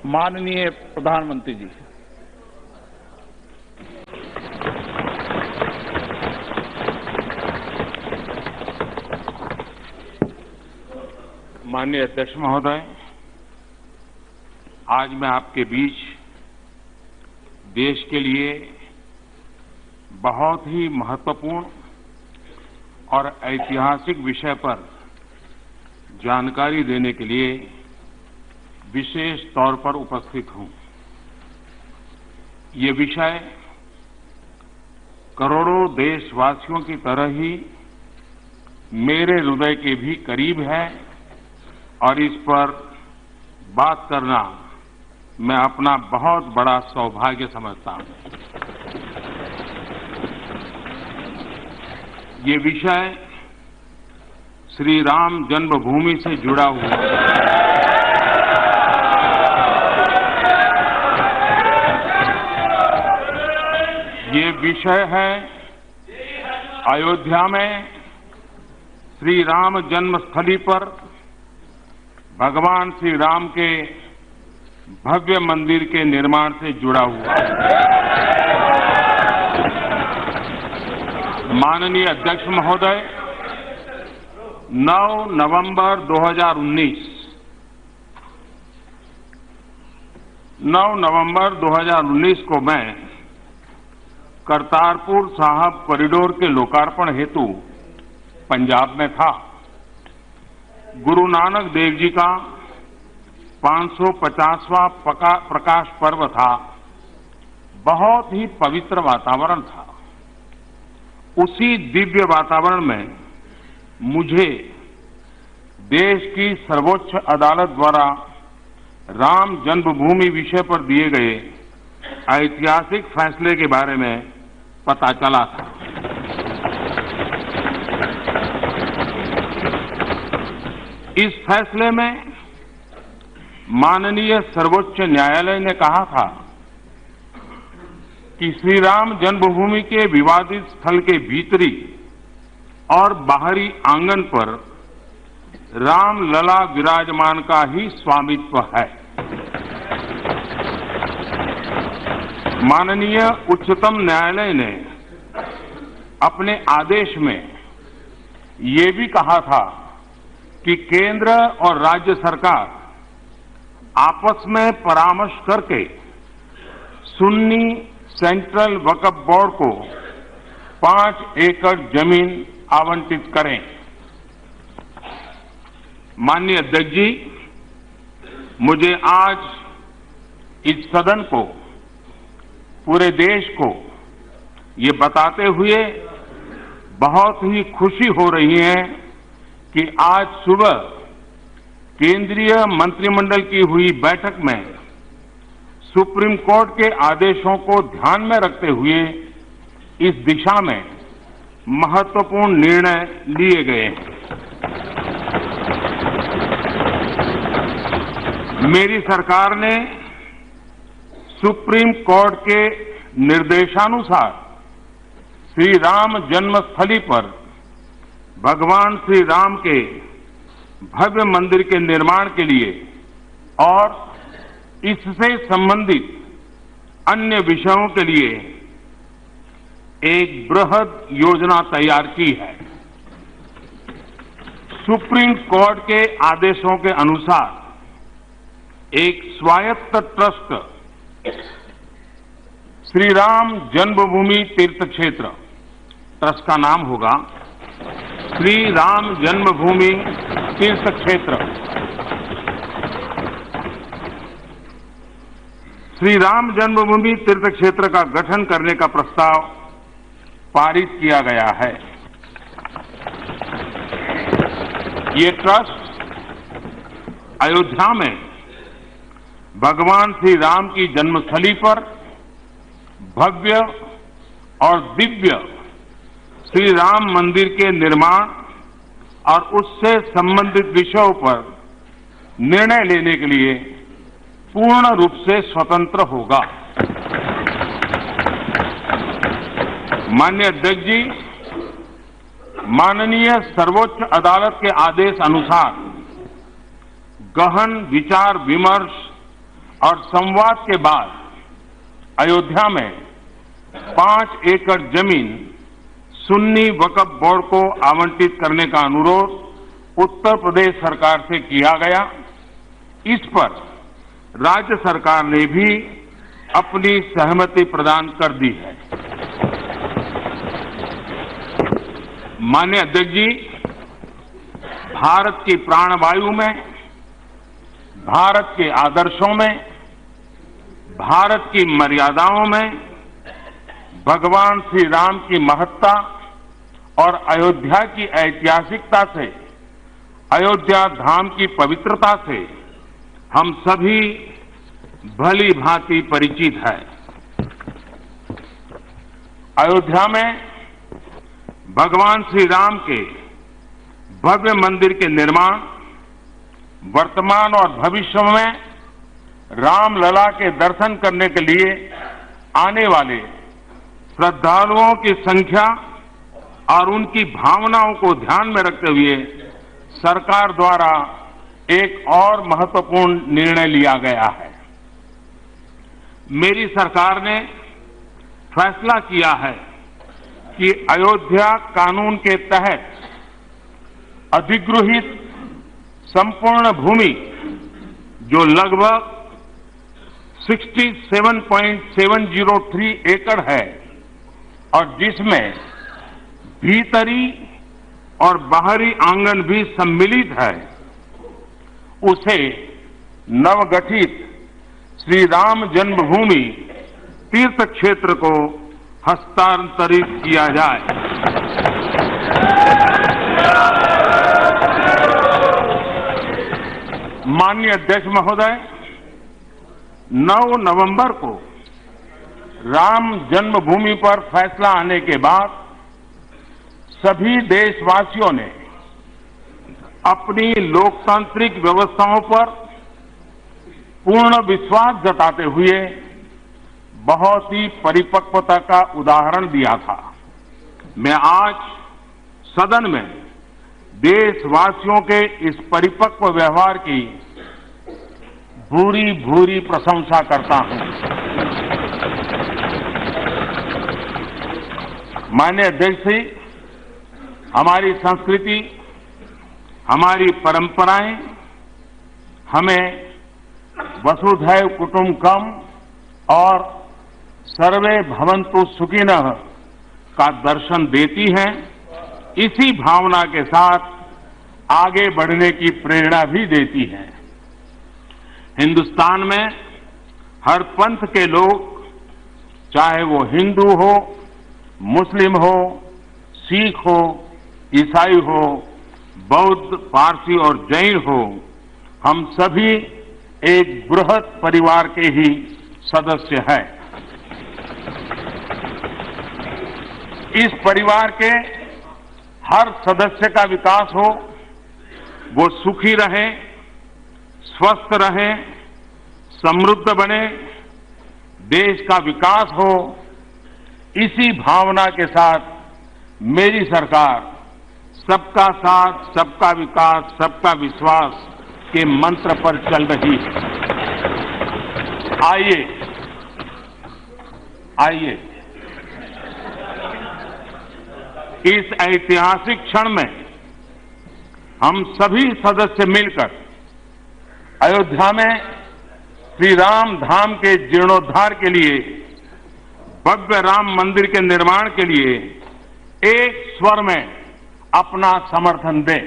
माननीय प्रधानमंत्री जी। माननीय अध्यक्ष महोदय, आज मैं आपके बीच देश के लिए बहुत ही महत्वपूर्ण और ऐतिहासिक विषय पर जानकारी देने के लिए विशेष तौर पर उपस्थित हूं। ये विषय करोड़ों देशवासियों की तरह ही मेरे हृदय के भी करीब है और इस पर बात करना मैं अपना बहुत बड़ा सौभाग्य समझता हूं। ये विषय श्री राम जन्मभूमि से जुड़ा हुआ है। ये विषय है अयोध्या में श्री राम जन्मस्थली पर भगवान श्री राम के भव्य मंदिर के निर्माण से जुड़ा हुआ है। माननीय अध्यक्ष महोदय, 9 नवंबर 2019 को मैं करतारपुर साहिब कॉरिडोर के लोकार्पण हेतु पंजाब में था। गुरु नानक देव जी का 550वां प्रकाश पर्व था। बहुत ही पवित्र वातावरण था। उसी दिव्य वातावरण में मुझे देश की सर्वोच्च अदालत द्वारा राम जन्मभूमि विषय पर दिए गए ऐतिहासिक फैसले के बारे में पता चला था। इस फैसले में माननीय सर्वोच्च न्यायालय ने कहा था कि श्री राम जन्मभूमि के विवादित स्थल के भीतरी और बाहरी आंगन पर राम लला विराजमान का ही स्वामित्व है। माननीय उच्चतम न्यायालय ने अपने आदेश में ये भी कहा था कि केंद्र और राज्य सरकार आपस में परामर्श करके सुन्नी सेंट्रल वक्फ बोर्ड को 5 एकड़ जमीन आवंटित करें। माननीय अध्यक्ष जी, मुझे आज इस सदन को, पूरे देश को ये बताते हुए बहुत ही खुशी हो रही है कि आज सुबह केंद्रीय मंत्रिमंडल की हुई बैठक में सुप्रीम कोर्ट के आदेशों को ध्यान में रखते हुए इस दिशा में महत्वपूर्ण निर्णय लिए गए हैं। मेरी सरकार ने सुप्रीम कोर्ट के निर्देशानुसार श्री राम जन्मस्थली पर भगवान श्री राम के भव्य मंदिर के निर्माण के लिए और इससे संबंधित अन्य विषयों के लिए एक बृहद योजना तैयार की है। सुप्रीम कोर्ट के आदेशों के अनुसार एक स्वायत्त ट्रस्ट श्री राम जन्मभूमि तीर्थ क्षेत्र, ट्रस्ट का नाम होगा श्री राम जन्मभूमि तीर्थ क्षेत्र, श्री राम जन्मभूमि तीर्थ क्षेत्र का गठन करने का प्रस्ताव पारित किया गया है। ये ट्रस्ट अयोध्या में भगवान श्री राम की जन्मस्थली पर भव्य और दिव्य श्री राम मंदिर के निर्माण और उससे संबंधित विषयों पर निर्णय लेने के लिए पूर्ण रूप से स्वतंत्र होगा। माननीय अध्यक्ष जी, माननीय सर्वोच्च अदालत के आदेश अनुसार गहन विचार विमर्श और संवाद के बाद अयोध्या में 5 एकड़ जमीन सुन्नी वक्फ बोर्ड को आवंटित करने का अनुरोध उत्तर प्रदेश सरकार से किया गया। इस पर राज्य सरकार ने भी अपनी सहमति प्रदान कर दी है। माननीय अध्यक्ष जी, भारत की प्राणवायु में, भारत के आदर्शों में, भारत की मर्यादाओं में भगवान श्री राम की महत्ता और अयोध्या की ऐतिहासिकता से, अयोध्या धाम की पवित्रता से हम सभी भली भांति परिचित है। अयोध्या में भगवान श्री राम के भव्य मंदिर के निर्माण, वर्तमान और भविष्य में रामलला के दर्शन करने के लिए आने वाले श्रद्धालुओं की संख्या और उनकी भावनाओं को ध्यान में रखते हुए सरकार द्वारा एक और महत्वपूर्ण निर्णय लिया गया है। मेरी सरकार ने फैसला किया है कि अयोध्या कानून के तहत अधिगृहित संपूर्ण भूमि जो लगभग 67.703 एकड़ है और जिसमें भीतरी और बाहरी आंगन भी सम्मिलित है, उसे नवगठित श्री राम जन्मभूमि तीर्थ क्षेत्र को हस्तांतरित किया जाए। माननीय अध्यक्ष महोदय, 9 नवंबर को राम जन्मभूमि पर फैसला आने के बाद सभी देशवासियों ने अपनी लोकतांत्रिक व्यवस्थाओं पर पूर्ण विश्वास जताते हुए बहुत ही परिपक्वता का उदाहरण दिया था। मैं आज सदन में देशवासियों के इस परिपक्व व्यवहार की भूरी भूरी प्रशंसा करता हूं। माननीय अध्यक्ष जी, हमारी संस्कृति, हमारी परंपराएं हमें वसुधैव कुटुंबकम और सर्वे भवन्तु सुखिनः का दर्शन देती हैं। इसी भावना के साथ आगे बढ़ने की प्रेरणा भी देती हैं। हिंदुस्तान में हर पंथ के लोग, चाहे वो हिंदू हो, मुस्लिम हो, सिख हो, ईसाई हो, बौद्ध, पारसी और जैन हो, हम सभी एक बृहत परिवार के ही सदस्य हैं। इस परिवार के हर सदस्य का विकास हो, वो सुखी रहे, स्वस्थ रहे, समृद्ध बने, देश का विकास हो, इसी भावना के साथ मेरी सरकार सबका साथ, सबका विकास, सबका विश्वास के मंत्र पर चल रही है। आइए इस ऐतिहासिक क्षण में हम सभी सदस्य मिलकर अयोध्या में श्री राम धाम के जीर्णोद्धार के लिए, भव्य राम मंदिर के निर्माण के लिए एक स्वर में अपना समर्थन दें।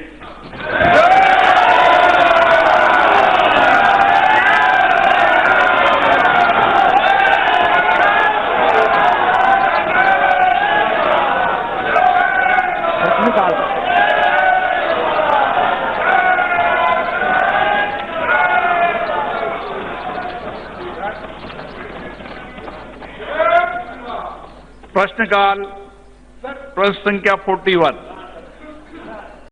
प्रश्नकाल, प्रश्न संख्या 41।